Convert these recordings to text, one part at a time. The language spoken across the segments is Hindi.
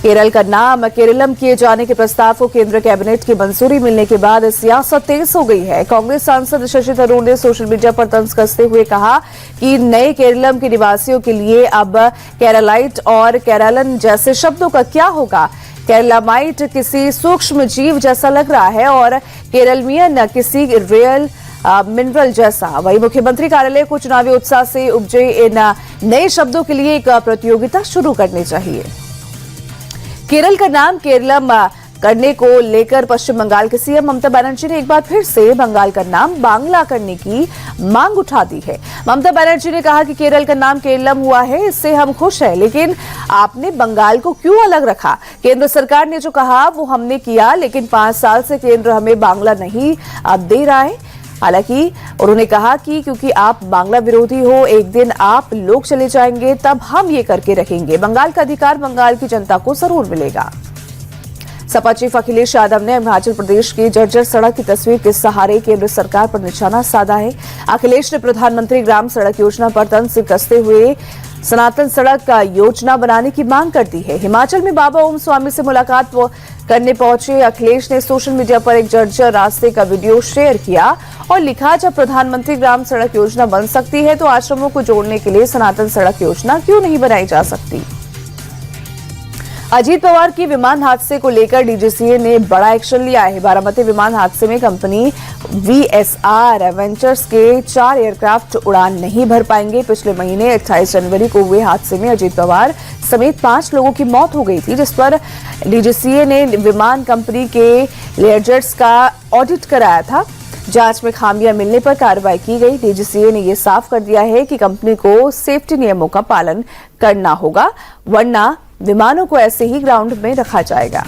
केरल का नाम केरलम किए जाने के प्रस्ताव को केंद्र कैबिनेट की मंजूरी मिलने के बाद सियासत तेज हो गई है। कांग्रेस सांसद शशि थरूर ने सोशल मीडिया पर तंज कसते हुए कहा कि नए केरलम के निवासियों के लिए अब केरलाइट और केरलन जैसे शब्दों का क्या होगा। केरलामाइट किसी सूक्ष्म जीव जैसा लग रहा है और केरलमियन किसी रियल मिनरल जैसा। वहीं मुख्यमंत्री कार्यालय को चुनावी उत्साह से उपजे इन नए शब्दों के लिए एक प्रतियोगिता शुरू करनी चाहिए। केरल का नाम केरलम करने को लेकर पश्चिम बंगाल के सीएम ममता बनर्जी ने एक बार फिर से बंगाल का नाम बांग्ला करने की मांग उठा दी है। ममता बनर्जी ने कहा कि केरल का नाम केरलम हुआ है, इससे हम खुश हैं, लेकिन आपने बंगाल को क्यों अलग रखा। केंद्र सरकार ने जो कहा वो हमने किया, लेकिन 5 साल से केंद्र हमें बांग्ला नहीं दे रहा है। हालांकि उन्होंने कहा कि क्योंकि आप बांग्ला विरोधी हो, एक दिन आप लोग चले जाएंगे तब हम ये करके रखेंगे। बंगाल का अधिकार बंगाल की जनता को जरूर मिलेगा। सपा चीफ अखिलेश यादव ने हिमाचल प्रदेश की जर्जर सड़क की तस्वीर के सहारे केंद्र सरकार पर निशाना साधा है। अखिलेश ने प्रधानमंत्री ग्राम सड़क योजना पर तंज कसते हुए सनातन सड़क का योजना बनाने की मांग कर दी है। हिमाचल में बाबा ओम स्वामी से मुलाकात करने पहुंचे अखिलेश ने सोशल मीडिया पर एक जर्जर रास्ते का वीडियो शेयर किया और लिखा, जब प्रधानमंत्री ग्राम सड़क योजना बन सकती है तो आश्रमों को जोड़ने के लिए सनातन सड़क योजना क्यों नहीं बनाई जा सकती। अजीत पवार की विमान हादसे को लेकर डीजीसीए ने बड़ा एक्शन लिया है। बारामती विमान हादसे में कंपनी वीएसआर वेंचर्स के 4 एयरक्राफ्ट उड़ान नहीं भर पाएंगे। पिछले महीने 28 जनवरी को हुए हादसे में अजीत पवार समेत 5 लोगों की मौत हो गई थी, जिस पर डीजीसीए ने विमान कंपनी के लेयरजेट्स का ऑडिट कराया था। जांच में खामियां मिलने पर कार्रवाई की गई। डीजीसीए ने यह साफ कर दिया है कि कंपनी को सेफ्टी नियमों का पालन करना होगा, वरना विमानों को ऐसे ही ग्राउंड में रखा जाएगा।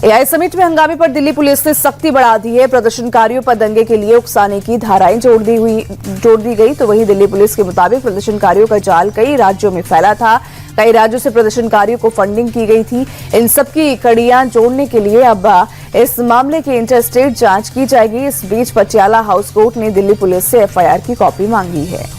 एआई समिट में हंगामे पर दिल्ली पुलिस ने सख्ती बढ़ा दी है। प्रदर्शनकारियों पर दंगे के लिए उकसाने की धाराएं जोड़ दी गई। तो वहीं दिल्ली पुलिस के मुताबिक प्रदर्शनकारियों का जाल कई राज्यों में फैला था। कई राज्यों से प्रदर्शनकारियों को फंडिंग की गई थी। इन सबकी कड़ियां जोड़ने के लिए अब इस मामले की इंटरस्टेट जांच की जाएगी। इस बीच पटियाला हाउस कोर्ट ने दिल्ली पुलिस से एफआईआर की कॉपी मांगी है।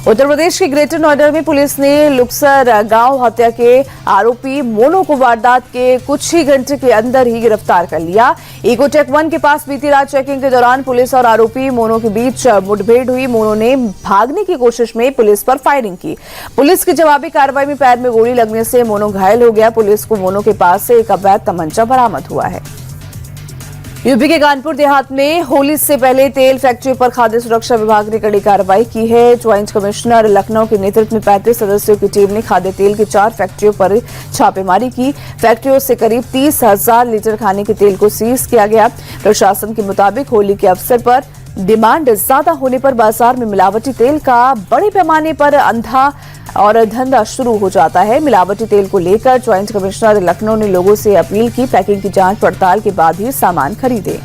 उत्तर प्रदेश के ग्रेटर नोएडा में पुलिस ने लुक्सर गांव हत्या के आरोपी मोनो को वारदात के कुछ ही घंटे के अंदर ही गिरफ्तार कर लिया। इकोटेक 1 के पास बीती रात चेकिंग के दौरान पुलिस और आरोपी मोनो के बीच मुठभेड़ हुई। मोनो ने भागने की कोशिश में पुलिस पर फायरिंग की। पुलिस की जवाबी कार्रवाई में पैर में गोली लगने से मोनो घायल हो गया। पुलिस को मोनो के पास से एक अवैध तमंचा बरामद हुआ है। यूपी के कानपुर देहात में होली से पहले तेल फैक्ट्री पर खाद्य सुरक्षा विभाग ने कड़ी कार्रवाई की है। ज्वाइंट कमिश्नर लखनऊ के नेतृत्व में 35 सदस्यों की टीम ने खाद्य तेल की 4 फैक्ट्रियों पर छापेमारी की। फैक्ट्रियों से करीब 30,000 लीटर खाने के तेल को सीज किया गया। प्रशासन के मुताबिक होली के अवसर पर डिमांड ज्यादा होने पर बाजार में मिलावटी तेल का बड़े पैमाने पर अंधा और धंधा शुरू हो जाता है। मिलावटी तेल को लेकर ज्वाइंट कमिश्नर लखनऊ ने लोगों से अपील की, पैकिंग की जांच पड़ताल के बाद ही सामान खरीदें।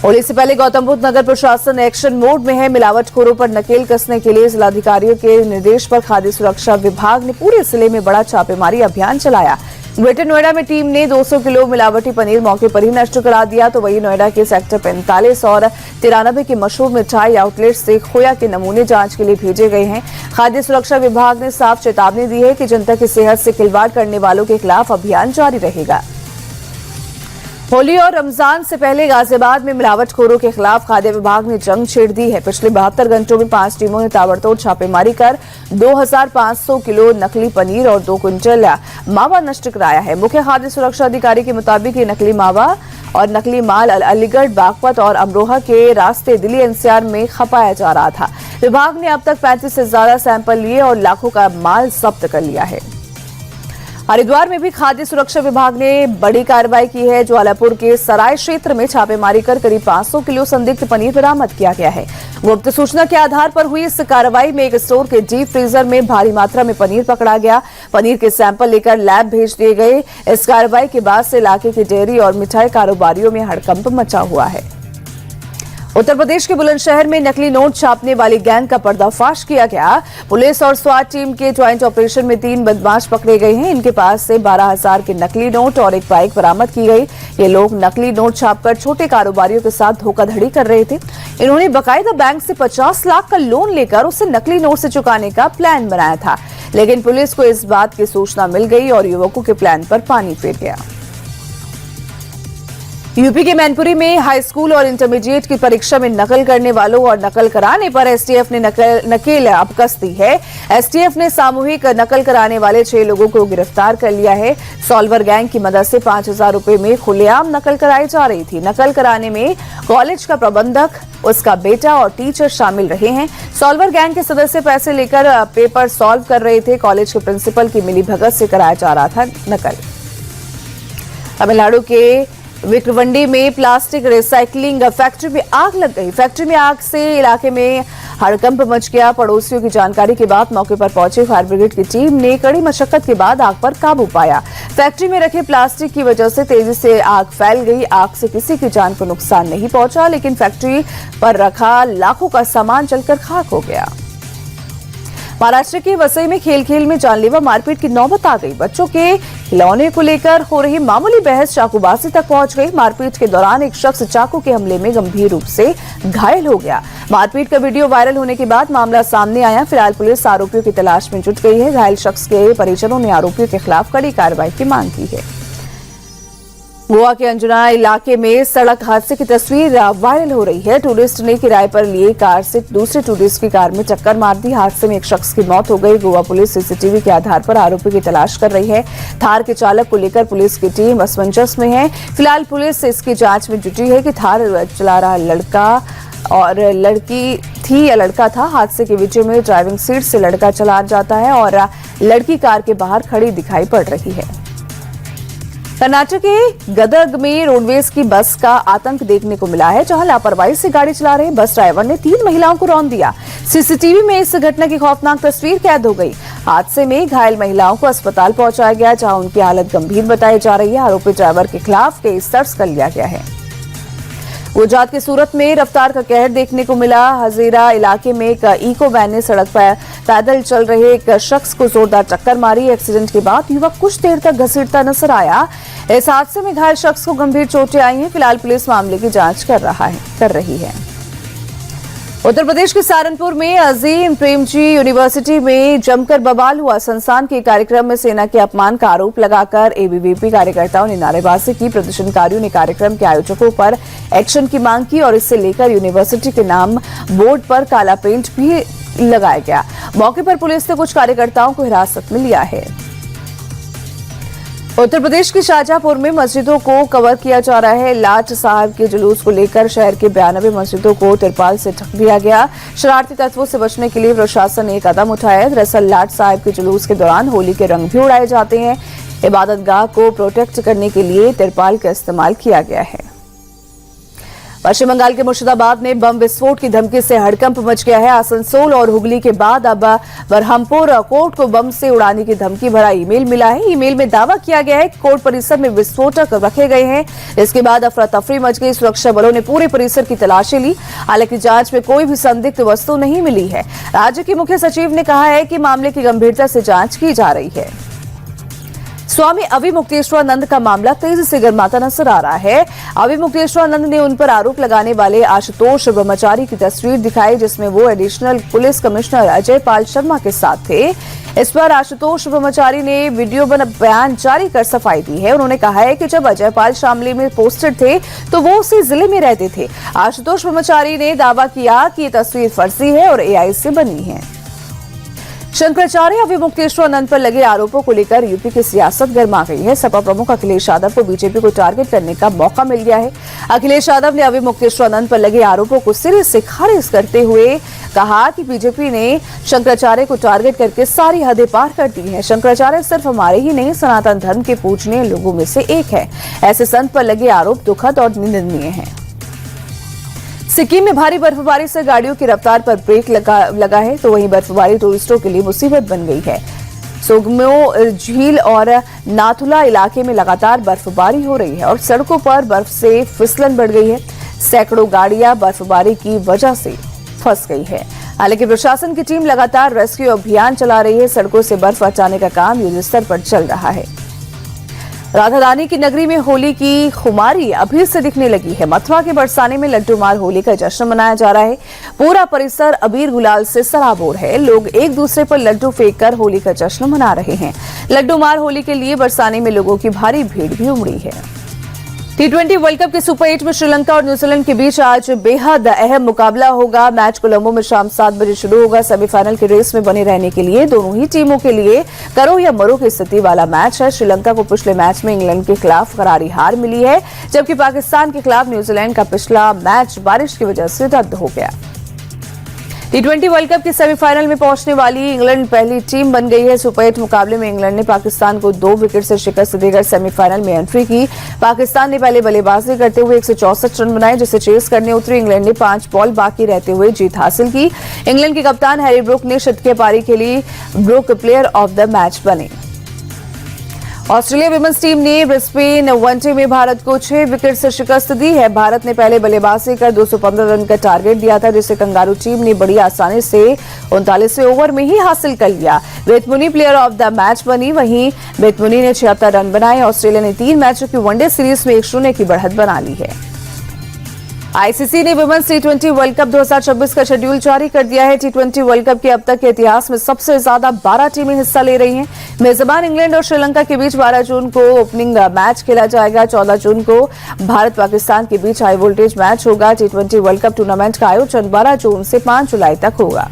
होली से पहले गौतम बुद्ध नगर प्रशासन एक्शन मोड में है। मिलावटखोरों पर नकेल कसने के लिए जिलाधिकारियों के निर्देश पर खाद्य सुरक्षा विभाग ने पूरे जिले में बड़ा छापेमारी अभियान चलाया। ग्रेटर नोएडा में टीम ने 200 किलो मिलावटी पनीर मौके पर ही नष्ट करा दिया। तो वहीं नोएडा के सेक्टर 45 और 93 के मशहूर मिठाई आउटलेट से खोया के नमूने जांच के लिए भेजे गए हैं। खाद्य सुरक्षा विभाग ने साफ चेतावनी दी है कि जनता की सेहत से खिलवाड़ करने वालों के खिलाफ अभियान जारी रहेगा। होली और रमजान से पहले गाजियाबाद में मिलावटखोरों के खिलाफ खाद्य विभाग ने जंग छेड़ दी है। पिछले 72 घंटों में 5 टीमों ने ताबड़तोड़ छापेमारी कर 2500 किलो नकली पनीर और 2 क्विंटल मावा नष्ट कराया है। मुख्य खाद्य सुरक्षा अधिकारी के मुताबिक ये नकली मावा और नकली माल अलीगढ़, बागपत और अमरोहा के रास्ते दिल्ली एनसीआर में खपाया जा रहा था। विभाग ने अब तक 35 से ज्यादा सैंपल लिए और लाखों का माल जब्त कर लिया है। हरिद्वार में भी खाद्य सुरक्षा विभाग ने बड़ी कार्रवाई की है। ज्वालापुर के सराय क्षेत्र में छापेमारी कर करीब 500 किलो संदिग्ध पनीर बरामद किया गया है। गुप्त सूचना के आधार पर हुई इस कार्रवाई में एक स्टोर के डीप फ्रीजर में भारी मात्रा में पनीर पकड़ा गया। पनीर के सैंपल लेकर लैब भेज दिए गए। इस कार्रवाई के बाद से इलाके के डेयरी और मिठाई कारोबारियों में हड़कंप मचा हुआ है। उत्तर प्रदेश के बुलंदशहर में नकली नोट छापने वाली गैंग का पर्दाफाश किया गया। पुलिस और स्वाट टीम के ज्वाइंट ऑपरेशन में 3 बदमाश पकड़े गए हैं। इनके पास से 12,000 के नकली नोट और एक बाइक बरामद की गई। ये लोग नकली नोट छापकर छोटे कारोबारियों के साथ धोखाधड़ी कर रहे थे। इन्होंने बाकायदा बैंक से 50 लाख का लोन लेकर उसे नकली नोट से चुकाने का प्लान बनाया था। लेकिन पुलिस को इस बात की सूचना मिल गई और युवकों के प्लान पर पानी फिर गया। यूपी के मैनपुरी में हाई स्कूल और इंटरमीडिएट की परीक्षा में नकल करने वालों और नकल कराने पर एसटीएफ ने नकेल अब कस दी है। एसटीएफ ने सामूहिक नकल कराने वाले 6 लोगों को गिरफ्तार कर लिया है। सॉल्वर गैंग की मदद से 5,000 रुपए में खुलेआम नकल कराई जा रही थी। नकल कराने में कॉलेज का प्रबंधक, उसका बेटा और टीचर शामिल रहे हैं। सॉल्वर गैंग के सदस्य पैसे लेकर पेपर सॉल्व कर रहे थे। कॉलेज के प्रिंसिपल की मिलीभगत से कराया जा रहा था नकल। तमिलनाडु के विक्रवंडी में प्लास्टिक रिसाइकलिंग फैक्ट्री में आग लग गई। फैक्ट्री में आग से इलाके में हड़कंप मच गया। पड़ोसियों की जानकारी के बाद मौके पर पहुंची फायर ब्रिगेड की टीम ने कड़ी मशक्कत के बाद आग पर काबू पाया। फैक्ट्री में रखे प्लास्टिक की वजह से तेजी से आग फैल गई। आग से किसी की जान को नुकसान नहीं पहुंचा, लेकिन फैक्ट्री पर रखा लाखों का सामान जलकर खाक हो गया। महाराष्ट्र के वसई में खेल खेल में जानलेवा मारपीट की नौबत आ गई। बच्चों के खिलौने को लेकर हो रही मामूली बहस चाकूबाजी तक पहुंच गई। मारपीट के दौरान एक शख्स चाकू के हमले में गंभीर रूप से घायल हो गया। मारपीट का वीडियो वायरल होने के बाद मामला सामने आया। फिलहाल पुलिस आरोपियों की तलाश में जुट गई है। घायल शख्स के परिजनों ने आरोपियों के खिलाफ कड़ी कार्रवाई की मांग की है। गोवा के अंजुना इलाके में सड़क हादसे की तस्वीर वायरल हो रही है। टूरिस्ट ने किराए पर लिए कार से दूसरे टूरिस्ट की कार में टक्कर मार दी। हादसे में एक शख्स की मौत हो गई। गोवा पुलिस सीसीटीवी के आधार पर आरोपी की तलाश कर रही है। थार के चालक को लेकर पुलिस की टीम असमंजस में है। फिलहाल पुलिस इसकी जांच में जुटी है कि थार चला रहा लड़का और लड़की थी या लड़का था। हादसे के वीडियो में ड्राइविंग सीट से लड़का चला जाता है और लड़की कार के बाहर खड़ी दिखाई पड़ रही है। कर्नाटक के गदग में रोडवेज की बस का आतंक देखने को मिला है, जहां लापरवाही से गाड़ी चला रहे बस ड्राइवर ने 3 महिलाओं को रौंद दिया। सीसीटीवी में इस घटना की खौफनाक तस्वीर कैद हो गई। हादसे में घायल महिलाओं को अस्पताल पहुंचाया गया, जहां उनकी हालत गंभीर बताई जा रही है। आरोपी ड्राइवर के खिलाफ केस दर्ज कर लिया गया है। गुजरात के सूरत में रफ्तार का कहर देखने को मिला। हजीरा इलाके में एक इको वैन ने सड़क पर पैदल चल रहे एक शख्स को जोरदार टक्कर मारी। एक्सीडेंट के बाद युवक कुछ देर तक घसीटता नजर आया। इस हादसे में घायल शख्स को गंभीर चोटें आई हैं। फिलहाल पुलिस मामले की जांच कर रही है। उत्तर प्रदेश के सहारनपुर में अजीम प्रेमजी यूनिवर्सिटी में जमकर बवाल हुआ। संस्थान के कार्यक्रम में सेना के अपमान का आरोप लगाकर एबीवीपी कार्यकर्ताओं ने नारेबाजी की। प्रदर्शनकारियों ने कार्यक्रम के आयोजकों पर एक्शन की मांग की और इससे लेकर यूनिवर्सिटी के नाम बोर्ड पर काला पेंट भी लगाया गया। मौके पर पुलिस ने कुछ कार्यकर्ताओं को हिरासत में लिया है। उत्तर प्रदेश के शाहजहांपुर में मस्जिदों को कवर किया जा रहा है। लाट साहब के जुलूस को लेकर शहर के 92 मस्जिदों को तिरपाल से ढक दिया गया। शरारती तत्वों से बचने के लिए प्रशासन ने एक कदम उठाया है। दरअसल लाट साहब के जुलूस के दौरान होली के रंग भी उड़ाए जाते हैं। इबादतगाह को प्रोटेक्ट करने के लिए तिरपाल का इस्तेमाल किया गया है। पश्चिम बंगाल के मुर्शिदाबाद में बम विस्फोट की धमकी से हड़कंप मच गया है। आसनसोल और हुगली के बाद अब बरहमपुर कोर्ट को बम से उड़ाने की धमकी भरा ईमेल मिला है। ईमेल में दावा किया गया है कि कोर्ट परिसर में विस्फोटक रखे गए हैं। इसके बाद अफरा तफरी मच गई। सुरक्षा बलों ने पूरे परिसर की तलाशी ली। हालांकि जांच में कोई भी संदिग्ध वस्तु नहीं मिली है। राज्य के मुख्य सचिव ने कहा है कि मामले की गंभीरता से जांच की जा रही है। स्वामी अविमुक्तेश्वरानंद का मामला तेजी से गर्माता नजर आ रहा है। अविमुक्तेश्वरानंद ने उन पर आरोप लगाने वाले आशुतोष ब्रह्मचारी की तस्वीर दिखाई, जिसमें वो additional police commissioner Ajay Pal Sharma के साथ थे। इस पर आशुतोष ब्रह्मचारी ने वीडियो बयान जारी कर सफाई दी है। उन्होंने कहा है कि जब अजय पाल शामली में पोस्टेड थे तो वो उसी जिले में रहते थे। आशुतोष ब्रह्मचारी ने दावा किया कि ये तस्वीर फर्जी है और एआई से बनी है। शंकराचार्य अविमुक्तेश्वरानंद पर लगे आरोपों को लेकर यूपी की सियासत गर्मा गई है। सपा प्रमुख अखिलेश यादव को बीजेपी को टारगेट करने का मौका मिल गया है। अखिलेश यादव ने अविमुक्तेश्वरानंद पर लगे आरोपों को सिरे से खारिज करते हुए कहा कि बीजेपी ने शंकराचार्य को टारगेट करके सारी हदें पार कर दी हैं। शंकराचार्य सिर्फ हमारे ही नहीं, सनातन धर्म के पूजनीय लोगों में से एक है। ऐसे संत पर लगे आरोप दुखद और निंदनीय हैं। सिक्किम में भारी बर्फबारी से गाड़ियों की रफ्तार पर ब्रेक लगा है, तो वहीं बर्फबारी टूरिस्टों के लिए मुसीबत बन गई है। सोगमो झील और नाथुला इलाके में लगातार बर्फबारी हो रही है और सड़कों पर बर्फ से फिसलन बढ़ गई है। सैकड़ों गाड़ियां बर्फबारी की वजह से फंस गई है। हालांकि प्रशासन की टीम लगातार रेस्क्यू अभियान चला रही है। सड़कों से बर्फ हटाने का काम युद्ध स्तर पर चल रहा है। राधारानी की नगरी में होली की खुमारी अभी से दिखने लगी है। मथुरा के बरसाने में लड्डू मार होली का जश्न मनाया जा रहा है। पूरा परिसर अबीर गुलाल से सराबोर है। लोग एक दूसरे पर लड्डू फेंककर होली का जश्न मना रहे हैं। लड्डू मार होली के लिए बरसाने में लोगों की भारी भीड़ भी उमड़ी है। T20 वर्ल्ड कप के सुपर 8 में श्रीलंका और न्यूजीलैंड के बीच आज बेहद अहम मुकाबला होगा। मैच कोलंबो में शाम 7 बजे शुरू होगा। सेमीफाइनल की रेस में बने रहने के लिए दोनों ही टीमों के लिए करो या मरो की स्थिति वाला मैच है। श्रीलंका को पिछले मैच में इंग्लैंड के खिलाफ करारी हार मिली है, जबकि पाकिस्तान के खिलाफ न्यूजीलैंड का पिछला मैच बारिश की वजह से रद्द हो गया। T20 वर्ल्ड कप के सेमीफाइनल में पहुंचने वाली इंग्लैंड पहली टीम बन गई है। सुपर 8 मुकाबले में इंग्लैंड ने पाकिस्तान को 2 विकेट से शिकस्त देकर सेमीफाइनल में एंट्री की। पाकिस्तान ने पहले बल्लेबाजी करते हुए 164 रन बनाए, जिसे चेस करने उतरी इंग्लैंड ने 5 बॉल बाकी रहते हुए जीत हासिल की। इंग्लैंड के कप्तान हैरी ब्रूक ने शतकीय पारी के लिए Brook player of the match बने। ऑस्ट्रेलिया विमेंस टीम ने ब्रिस्बेन वनडे में भारत को 6 विकेट से शिकस्त दी है। भारत ने पहले बल्लेबाजी कर 215 रन का टारगेट दिया था, जिसे कंगारू टीम ने बड़ी आसानी से 39वें ओवर में ही हासिल कर लिया। बेतमुनी प्लेयर ऑफ द मैच बनी। वहीं बेतमुनी ने 76 रन बनाए। ऑस्ट्रेलिया ने 3 मैचों की वनडे सीरीज में 1-0 की बढ़त बना ली है। आईसीसी ने विमेंस T20 वर्ल्ड कप 2026 का शेड्यूल जारी कर दिया है। T20 वर्ल्ड कप के अब तक के इतिहास में सबसे ज्यादा 12 टीमें हिस्सा ले रही हैं। मेजबान इंग्लैंड और श्रीलंका के बीच 12 जून को ओपनिंग मैच खेला जाएगा। 14 जून को भारत पाकिस्तान के बीच हाई वोल्टेज मैच होगा। T20 वर्ल्ड कप टूर्नामेंट का आयोजन 12 जून से 5 जुलाई तक होगा।